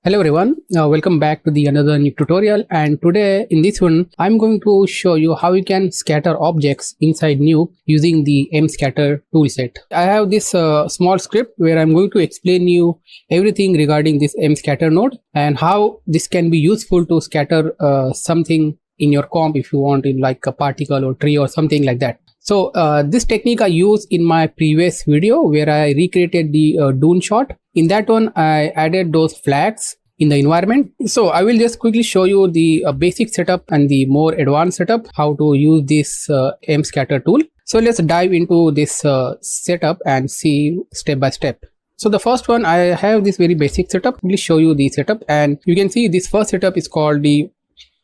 Hello everyone, welcome back to the another new tutorial, and today in this one I'm going to show you how you can scatter objects inside Nuke using the mScatter toolset. I have this small script where I'm going to explain you everything regarding this mScatter node and how this can be useful to scatter something in your comp if you want, in like a particle or tree or something like that. So this technique I used in my previous video where I recreated the Dune shot. In that one, I added those flags in the environment. So I will just quickly show you the basic setup and the more advanced setup, how to use this mScatter tool. So let's dive into this setup and see step by step. So the first one, I have this very basic setup. Let me show you the setup, and you can see this first setup is called the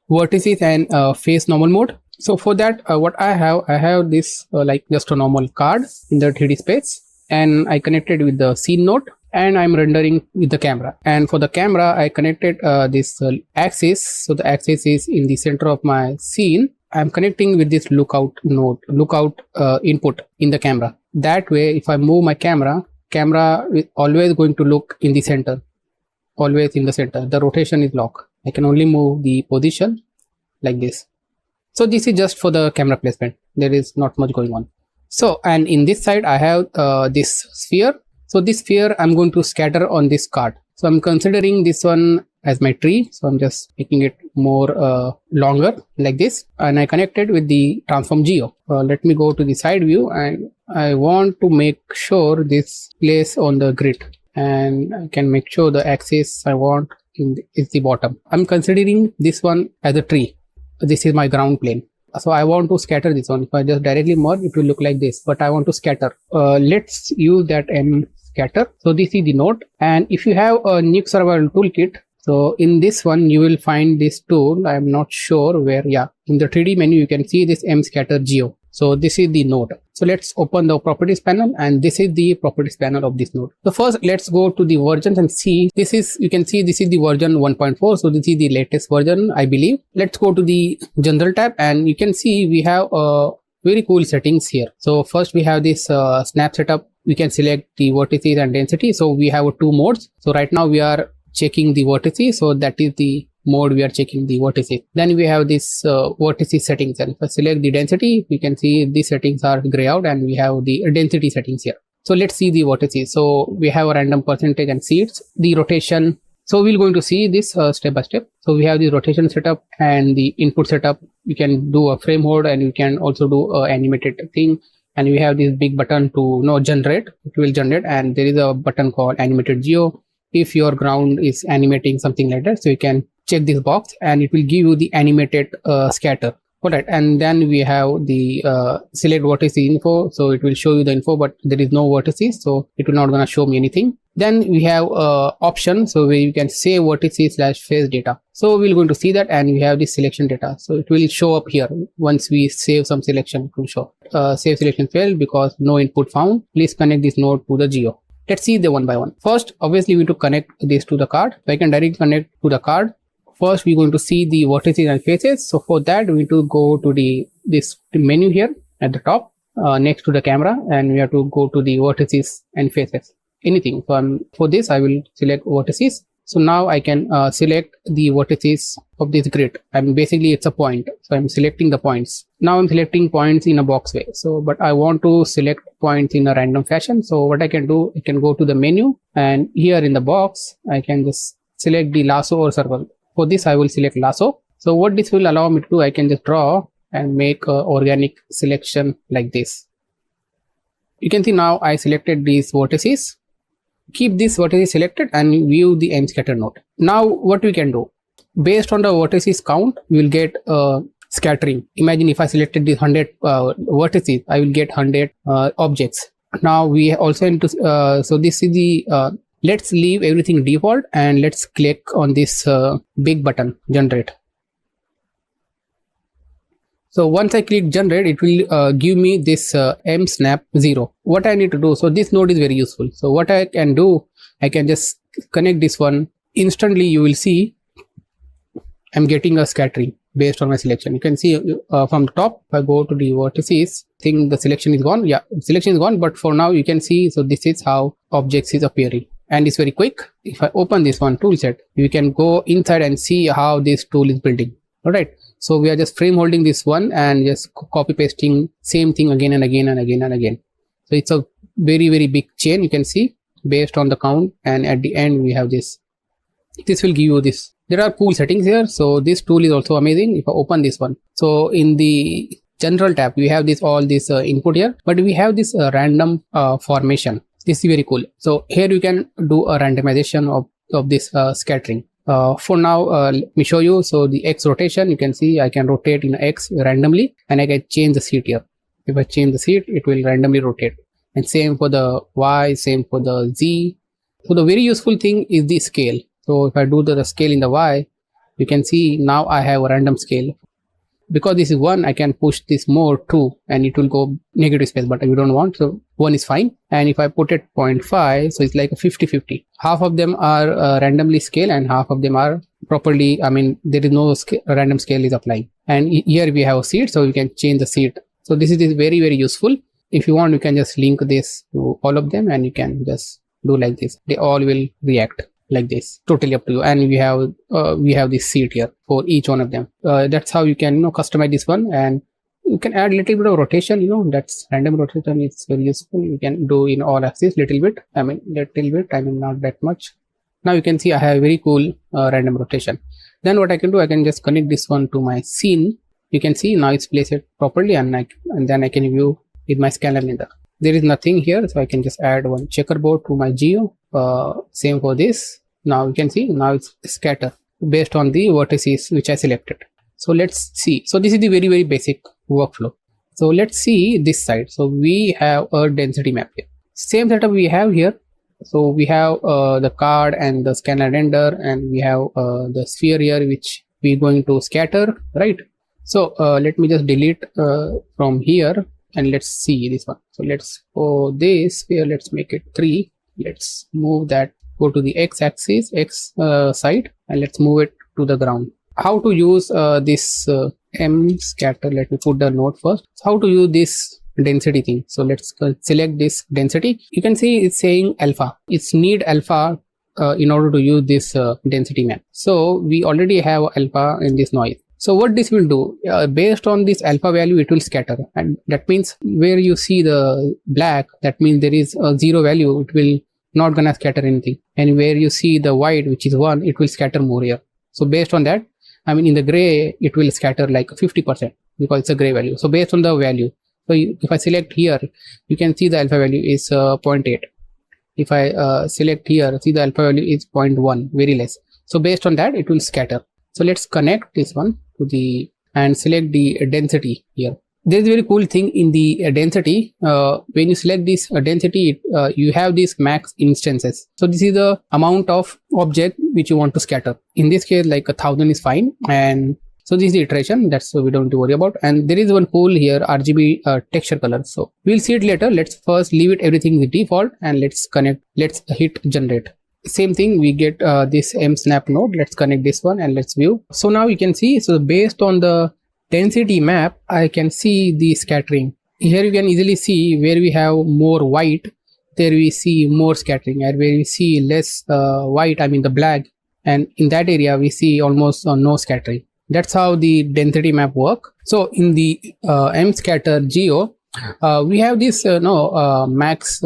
vertices and face normal mode. So for that, what I have this like just a normal card in the 3D space, and I connected with the scene node, and I'm rendering with the camera. And for the camera, I connected this axis. So the axis is in the center of my scene. I'm connecting with this lookout node, lookout input in the camera. That way, if I move my camera is always going to look in the center, always in the center. The rotation is locked. I can only move the position like this. So this is just for the camera placement. There is not much going on. So, and in this side, I have this sphere. So this sphere I'm going to scatter on this card. So I'm considering this one as my tree. So I'm just making it more longer like this. And I connected with the transform geo. Let me go to the side view, and I want to make sure this place on the grid, and I can make sure the axis I want is the bottom. I'm considering this one as a tree. This is my ground plane. So I want to scatter this one. If I just directly merge, it will look like this, but I want to scatter. Let's use that mScatter. So this is the node, and if you have a Nuke survival toolkit, so in this one you will find this tool. I am not sure where. Yeah, in the 3D menu you can see this mScatterGeo. So this is the node. So let's open the properties panel, and this is the properties panel of this node. So first let's go to the versions and see. This is, you can see this is the version 1.4. So this is the latest version, I believe. Let's go to the general tab, and you can see we have very cool settings here. So first we have this snap setup. We can select the vertices and density. So we have two modes. So right now we are checking the vertices. So that is the mode we are checking the vertices. Then we have this vertices settings, and if I select the density, we can see these settings are gray out, and we have the density settings here. So let's see the vertices. So we have a random percentage and seeds, the rotation. So we're going to see this step by step. So we have the rotation setup and the input setup. We can do a frame hold, and we can also do a animated thing. And we have this big button to generate. It will generate, and there is a button called animated geo. If your ground is animating something like that, so you can check this box, and it will give you the animated scatter. Alright, and then we have the select vertices info. So it will show you the info, but there is no vertices, so it will not gonna show me anything. Then we have option, so where you can save vertices / face data. So we're going to see that, and we have the selection data. So it will show up here. Once we save some selection, it will show. Save selection failed because no input found. Please connect this node to the geo. Let's see the one by one. First, obviously we need to connect this to the card. So I can directly connect to the card. First, we're going to see the vertices and faces. So for that, we need to go to this menu here at the top, next to the camera, and we have to go to the vertices and faces. Anything. So for this, I will select vertices. So now I can select the vertices of this grid. Basically it's a point. So I'm selecting the points. Now I'm selecting points in a box way. So, but I want to select points in a random fashion. So what I can do, I can go to the menu, and here in the box, I can just select the lasso or circle. For this, I will select lasso. So what this will allow me to do, I can just draw and make an organic selection like this. You can see now I selected these vertices. Keep this vertices selected and view the mScatter node. Now what we can do, based on the vertices count, we will get scattering. Imagine if I selected these 100 vertices, I will get 100 objects. Now we also need to, so this is the, let's leave everything default, and let's click on this big button, generate. So once I click generate, it will give me this mSnap 0. What I need to do, so this node is very useful. So what I can do, I can just connect this one. Instantly you will see I'm getting a scattering based on my selection. You can see from the top, if I go to the vertices, I think the selection is gone. Yeah, selection is gone, but for now you can see, so this is how objects is appearing. and it's very quick. If I open this one toolset, you can go inside and see how this tool is building. All right, so we are just frame holding this one and just copy pasting same thing again and again and again and again. So it's a very big chain, you can see, based on the count, and at the end we have this will give you this. There are cool settings here. So this tool is also amazing. If I open this one, so in the general tab we have this all this input here, but we have this random formation. This is very cool. So here you can do a randomization of this scattering. For now, let me show you. So the X rotation, you can see I can rotate in X randomly, and I can change the seat here. If I change the seat, it will randomly rotate. And same for the Y, same for the Z. So the very useful thing is the scale. So if I do the scale in the Y, you can see now I have a random scale. Because this is 1, I can push this more 2 and it will go negative space, but we don't want, so 1 is fine. And if I put it 0.5, so it's like a 50-50. Half of them are randomly scale and half of them are properly, I mean, there is no random scale is applying. And here we have a seat, so you can change the seat. So this is very useful. If you want, you can just link this to all of them and you can just do like this. They all will react like this, totally up to you. And we have this seat here for each one of them. That's how you can customize this one, and you can add little bit of rotation. That's random rotation. It's very useful. You can do in all axes little bit, not that much. Now you can see I have very cool random rotation. Then what I can do, I can just connect this one to my scene. You can see now it's placed it properly, and then I can view with my scanner in there. There is nothing here, so I can just add one checkerboard to my geo. Same for this. Now you can see now it's scatter based on the vertices which I selected. So let's see. So this is the very basic workflow. So let's see this side. So we have a density map here. Same setup we have here. So we have the card and the scanner render, and we have the sphere here which we're going to scatter, right? So let me just delete from here, and let's see this one. So let's go this sphere, let's make it 3. Let's move that, go to the x-axis, x side, and let's move it to the ground. How to use this mScatter? Let me put the node first. So how to use this density thing? So let's select this density. You can see it's saying alpha. It's need alpha in order to use this density map. So we already have alpha in this noise. So what this will do, based on this alpha value, it will scatter, and that means where you see the black, that means there is a 0 value, it will not gonna scatter anything. And where you see the white, which is 1, it will scatter more here. So based on that, I mean in the gray, it will scatter like 50% because it's a gray value. So based on the value, so if I select here, you can see the alpha value is 0.8. If I select here, see the alpha value is 0.1, very less. So based on that, it will scatter. So let's connect this one to the and select the density here. There's a very cool thing in the density. When you select this density, you have these max instances. So this is the amount of object which you want to scatter. In this case, like 1000 is fine. And so this is the iteration. That's so we don't have to worry about. And there is one cool here, RGB texture color. So we'll see it later. Let's first leave it everything with default, and let's connect. Let's hit generate. Same thing, we get this mSnap node. Let's connect this one and let's view. So now you can see, so based on the density map, I can see the scattering. Here you can easily see where we have more white, there we see more scattering, and where we see less white, I mean the black, and in that area we see almost no scattering. That's how the density map work. So in the mScatterGeo, we have this max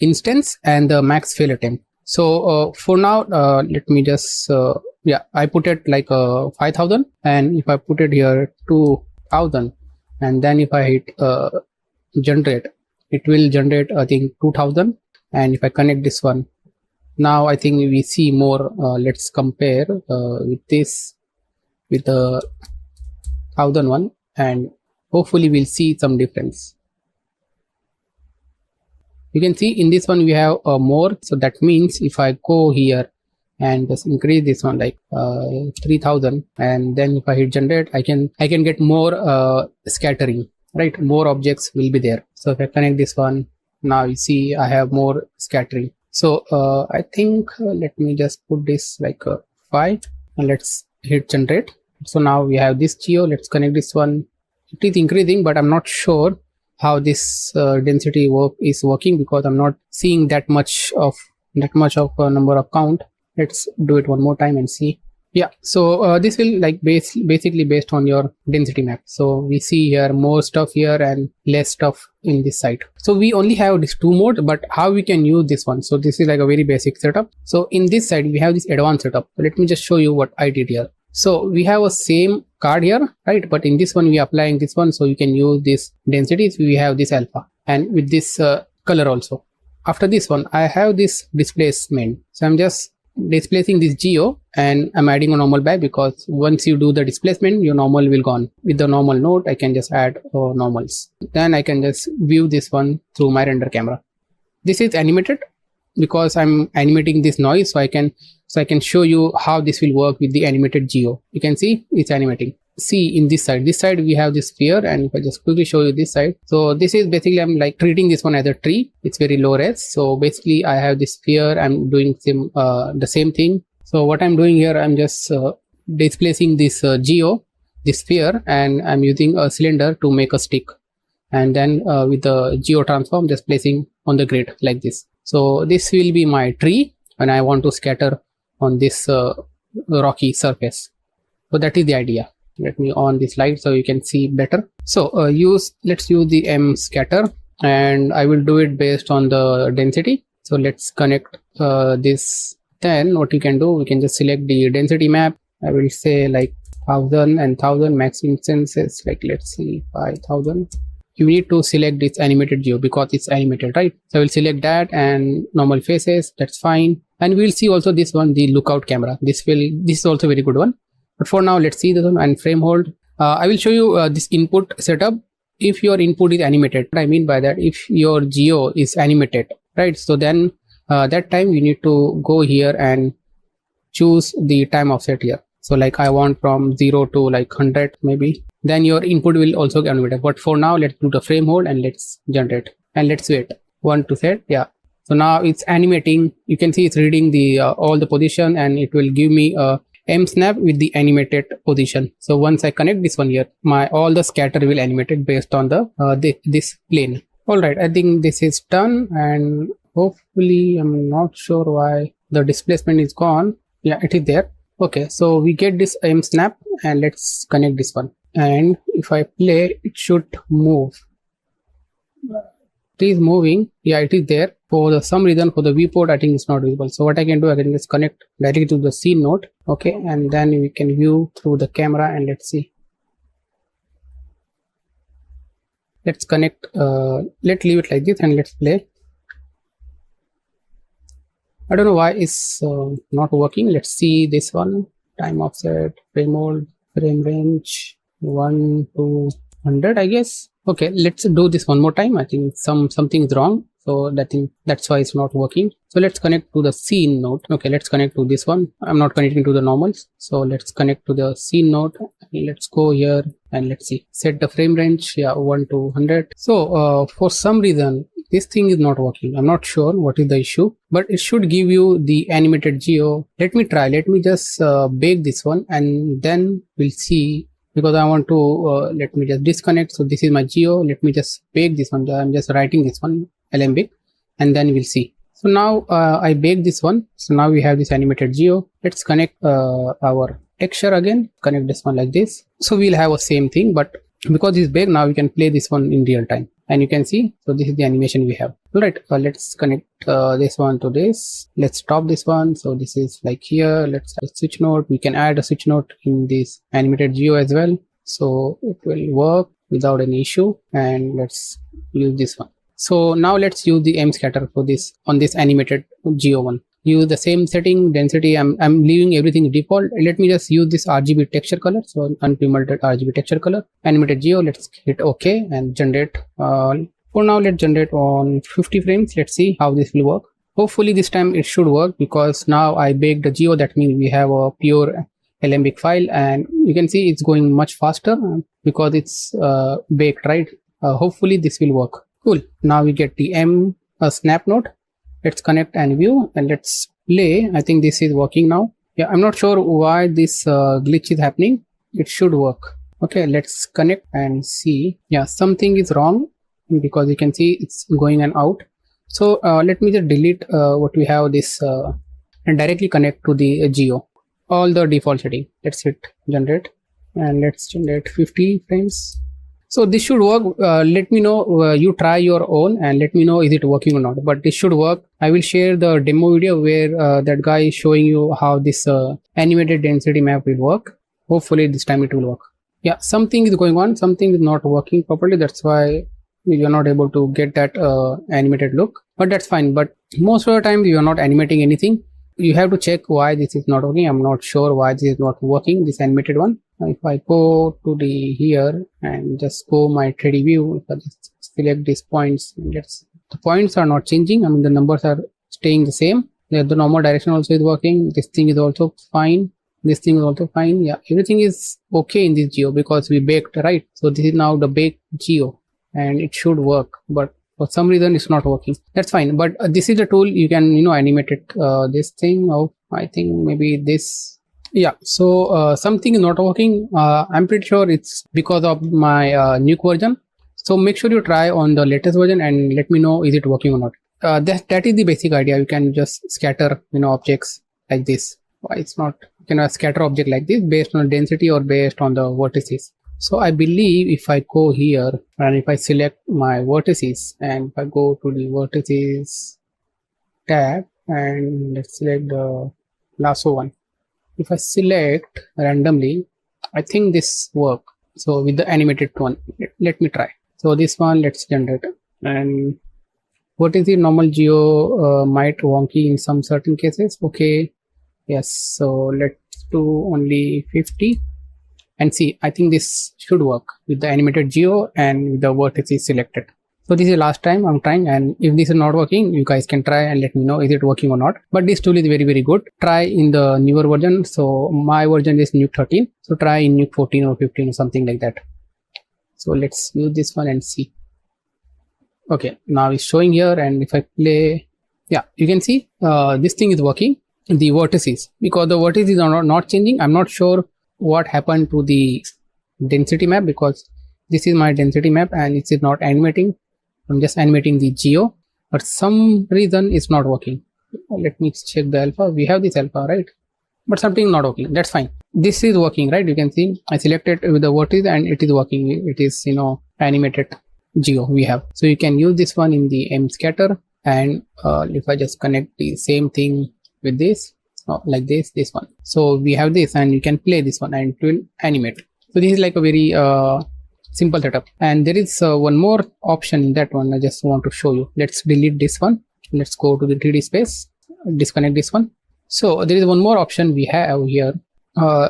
instance and the max failure attempt. So for now, let me just I put it like 5000, and if I put it here 2000, and then if I hit generate, it will generate I think 2000. And if I connect this one, now I think we see more. Let's compare with this with the 1001, and hopefully we'll see some difference. You can see in this one we have more. So that means if I go here and just increase this one like 3000, and then if I hit generate, I can get more scattering, right? More objects will be there. So if I connect this one, now you see I have more scattering. So I think let me just put this like 5, and let's hit generate. So now we have this geo. Let's connect this one. It is increasing, but I'm not sure how this density is working, because I'm not seeing that much of that much of a number of count. Let's do it one more time and see. Yeah, so this will like basically based on your density map. So we see here more stuff here and less stuff in this side. So we only have this 2 mode, but how we can use this one? So this is like a very basic setup. So in this side we have this advanced setup. So let me just show you what I did here. So we have a same card here, right? But in this one we are applying this one, so you can use this densities. We have this alpha and with this color also. After this one I have this displacement. So I'm just displacing this geo and I'm adding a normal back, because once you do the displacement your normal will gone. With the normal node I can just add normals. Then I can just view this one through my render camera. This is animated because I'm animating this noise, so I can show you how this will work with the animated geo. You can see it's animating. See in this side we have this sphere, and if I just quickly show you this side, so this is basically I'm like treating this one as a tree. It's very low res. So basically I have this sphere, I'm doing the same thing. So what I'm doing here, I'm just displacing this geo, this sphere, and I'm using a cylinder to make a stick, and then with the geo transform just placing on the grid like this. So this will be my tree and I want to scatter on this rocky surface. So that is the idea. Let me on this light so you can see better. So let's use the mScatter, and I will do it based on the density. So let's connect this. Then what you can do, we can just select the density map. I will say like 1000 and 1000 max instances, like let's see 5000. You need to select this animated geo because it's animated, right? So I will select that and normal faces, that's fine. And we'll see also this one, the lookout camera. This is also very good one. But for now let's see this one, and frame hold. I will show you this input setup. If your input is animated, what I mean by that, if your geo is animated, right? So then that time you need to go here and choose the time offset here. So like I want from 0 to like 100 maybe, then your input will also get animated. But for now let's do the frame hold and let's generate and let's wait. 1 to set. Yeah, so now it's animating. You can see it's reading the all the position, and it will give me a mSnap with the animated position. So once I connect this one here, all the scatter will animated based on the this plane. All right, I think this is done, and hopefully I'm not sure why the displacement is gone. Yeah, it is there. Okay, so we get this mSnap and let's connect this one, and if I play it should move. It is moving. Yeah, it is there. For some reason for the viewport I think it's not visible. So what I can do, I can just connect directly to the scene node. Okay, and then we can view through the camera, and let's see. Let's connect, let's leave it like this and let's play. I don't know why it's not working. Let's see this one. Time offset, frame hold, frame range 1 to 100 I guess. Okay, let's do this one more time. I think something is wrong, so that's why it's not working. So let's connect to the scene node. Okay, let's connect to this one. I'm not connecting to the normals, so let's connect to the scene node. Let's go here and let's see, set the frame range. Yeah, 1 to 100. So for some reason this thing is not working. I'm not sure what is the issue, but it should give you the animated geo. Let me try. Let me just bake this one, and then we'll see. Because I want to let me just disconnect. So this is my geo. Let me just bake this one. I'm just writing this one alembic, and then we'll see. So now I baked this one. So now we have this animated geo. Let's connect our texture again. Connect this one like this. So we'll have a same thing, but because it's baked, now we can play this one in real time. And you can see, so this is the animation we have. All right, let's connect this one to this. Let's stop this one. So this is like here. Let's have a switch node. We can add a switch node in this animated geo as well, so it will work without any issue. And let's use this one. So now let's use the mScatter for this on this animated geo one. Use the same setting, density. I'm leaving everything default. Let me just use this RGB texture color. So unpigmented RGB texture color, animated geo. Let's hit OK and generate. For now, let's generate on 50 frames. Let's see how this will work. Hopefully this time it should work, because now I baked the geo. That means we have a pure alembic file, and you can see it's going much faster because it's baked, right? Hopefully this will work. Cool. Now we get the snap node. Let's connect and view, and let's play. I think this is working now. Yeah, I'm not sure why this glitch is happening. It should work. Okay, let's connect and see. Yeah, something is wrong, because you can see it's going and out. So let me just delete what we have this and directly connect to the geo, all the default setting. Let's hit generate and let's generate 50 frames. So this should work. Let me know, you try your own and let me know is it working or not, but this should work. I will share the demo video where that guy is showing you how this animated density map will work. Hopefully this time it will work. Yeah, something is going on, something is not working properly, that's why you are not able to get that animated look, but that's fine. But most of the time you are not animating anything. You have to check why this is not working. I'm not sure why this is not working, this animated one. If I go to the here and just go my 3D view, if I just select these points, the points are not changing. I mean the numbers are staying the same. The normal direction also is working. This thing is also fine. This thing is also fine. Yeah, everything is okay in this geo because we baked, right? So this is now the baked geo and it should work, but for some reason it's not working. That's fine, but this is the tool you can animate it. This thing of, I think maybe this. Yeah, so something is not working. I'm pretty sure it's because of my Nuke version. So make sure you try on the latest version and let me know is it working or not. That is the basic idea. You can just scatter objects like this. Why it's not, you can scatter object like this based on density or based on the vertices. So I believe if I go here and if I select my vertices and if I go to the vertices tab and let's select the lasso one. If I select randomly, I think this work. So with the animated one, let me try. So this one, let's generate. And what is the normal geo might wonky in some certain cases. Okay. Yes. So let's do only 50 and see. I think this should work with the animated geo and with the vertices selected. So this is the last time I'm trying, and if this is not working, you guys can try and let me know is it working or not. But this tool is very good. Try in the newer version. So my version is Nuke 13. So try in Nuke 14 or 15 or something like that. So let's use this one and see. Okay, now it's showing here, and if I play, yeah, you can see this thing is working. The vertices, because the vertices are not changing. I'm not sure what happened to the density map because this is my density map and it is not animating. I'm just animating the geo, but some reason it's not working. Let me check the alpha. We have this alpha, right? But something not working. That's fine. This is working, right? You can see I selected with the vertex and it is working. It is animated geo we have. So you can use this one in the mScatter, and if I just connect the same thing with this, like this one. So we have this, and you can play this one and it will animate. So this is like a very simple setup. And there is one more option in that one I just want to show you. Let's delete this one. Let's go to the 3D space, disconnect this one. So there is one more option we have here.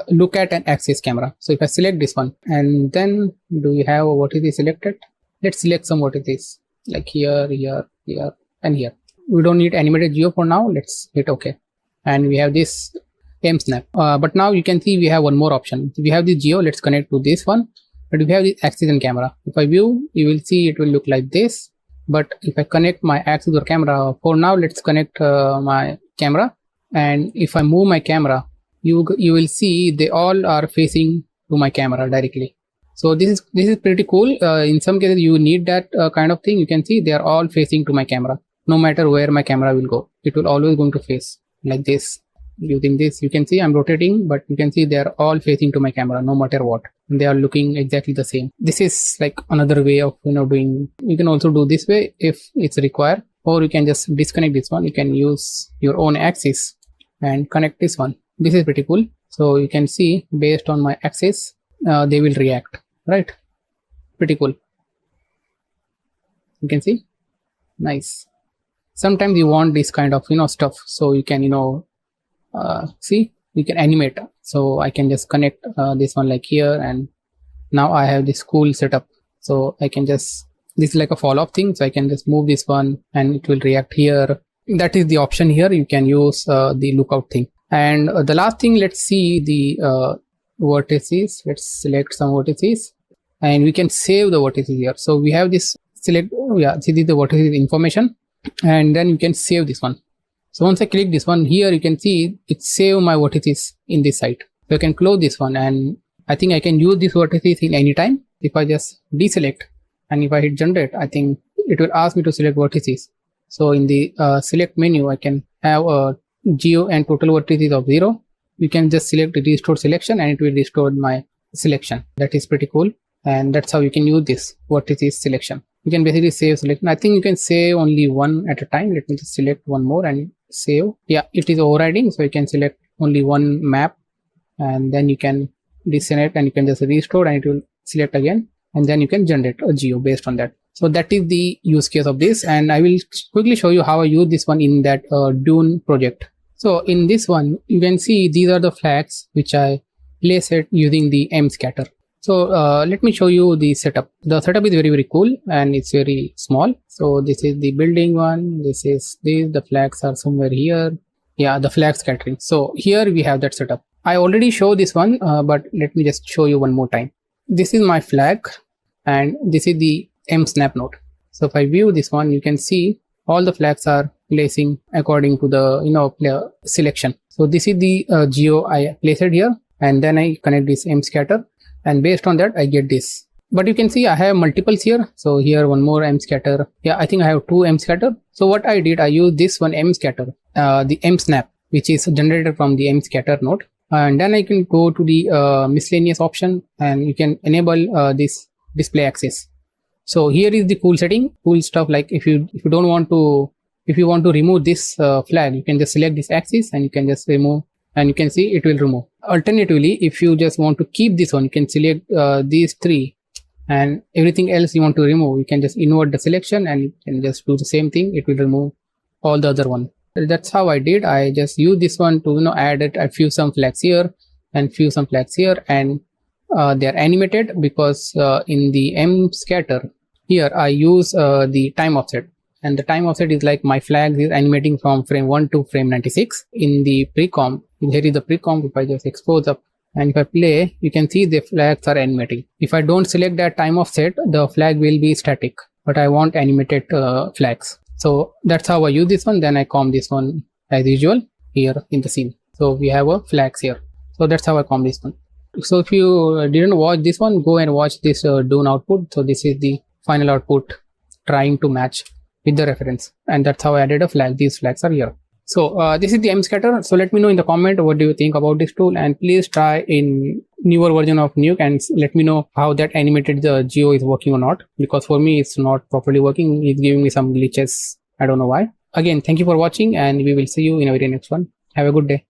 Look at an axis camera. So if I select this one, and then do we have a vertex selected? Let's select some vertices like here, here, here, and here. We don't need animated geo for now. Let's hit OK. And we have this mSnap. But now you can see we have one more option. If we have the geo, let's connect to this one. But if we have the axis and camera, if I view, you will see it will look like this. But if I connect my axis or camera, for now let's connect my camera. And if I move my camera, you will see they all are facing to my camera directly. So this is pretty cool. In some cases you need that kind of thing. You can see they are all facing to my camera. No matter where my camera will go, it will always going to face like this. Using this, you can see I'm rotating, but you can see they are all facing to my camera no matter what. They are looking exactly the same. This is like another way of doing. You can also do this way if it's required, or you can just disconnect this one. You can use your own axis and connect this one. This is pretty cool. So you can see based on my axis, they will react, right? Pretty cool. You can see, nice. Sometimes you want this kind of stuff, so you can see you can animate. So I can just connect this one like here, and now I have this cool setup. So I can just, this is like a follow up thing, so I can just move this one and it will react here. That is the option here. You can use the lookout thing. And the last thing, let's see the vertices. Let's select some vertices and we can save the vertices here. So we have this select, see the vertices information, and then you can save this one. So once I click this one here, you can see it save my vertices in this site. So I can close this one, and I think I can use these vertices in any time. If I just deselect and if I hit generate, I think it will ask me to select vertices. So in the select menu, I can have a geo and total vertices of 0. You can just select restore selection and it will restore my selection. That is pretty cool, and that's how you can use this vertices selection. You can basically save selection. I think you can save only one at a time. Let me just select one more and save. Yeah, it is overriding, so you can select only one map and then you can deselect and you can just restore and it will select again, and then you can generate a geo based on that. So that is the use case of this, and I will quickly show you how I use this one in that Dune project. So in this one, you can see these are the flags which I place it using the mScatter. So let me show you the setup. The setup is very cool and it's very small. So this is the building one. This is this. The flags are somewhere here. Yeah, the flag scattering. So here we have that setup. I already showed this one, but let me just show you one more time. This is my flag and this is the mSnap node. So if I view this one, you can see all the flags are placing according to the selection. So this is the geo I placed it here, and then I connect this mScatter, and based on that I get this. But you can see I have multiples here. So here one more mScatter. Yeah, I think I have 2 mScatter. So what I did, I used this one mScatter, the mSnap, which is generated from the mScatter node, and then I can go to the miscellaneous option and you can enable this display axis. So here is the cool setting, cool stuff. Like if you want to remove this flag, you can just select this axis and you can just remove, and you can see it will remove. Alternatively, if you just want to keep this one, you can select these 3 and everything else you want to remove, you can just invert the selection and you can just do the same thing. It will remove all the other one. That's how I did. I just use this one to add it. I few some flags here and few some flags here, and they are animated because in the mScatter here I use the time offset, and the time offset is like my flag is animating from frame 1 to frame 96. In the pre-comp, here is the pre-comp. If I just expose up and if I play, you can see the flags are animating. If I don't select that time offset, the flag will be static, but I want animated flags. So that's how I use this one. Then I comp this one as usual here in the scene. So we have a flags here. So that's how I comp this one. So if you didn't watch this one, go and watch this Dune output. So this is the final output trying to match with the reference, and that's how I added a flag. These flags are here. So this is the mScatter. So let me know in the comment what do you think about this tool, and please try in newer version of Nuke and let me know how that animated the geo is working or not, because for me it's not properly working. It's giving me some glitches. I don't know why. Again, thank you for watching and we will see you in a very next one. Have a good day.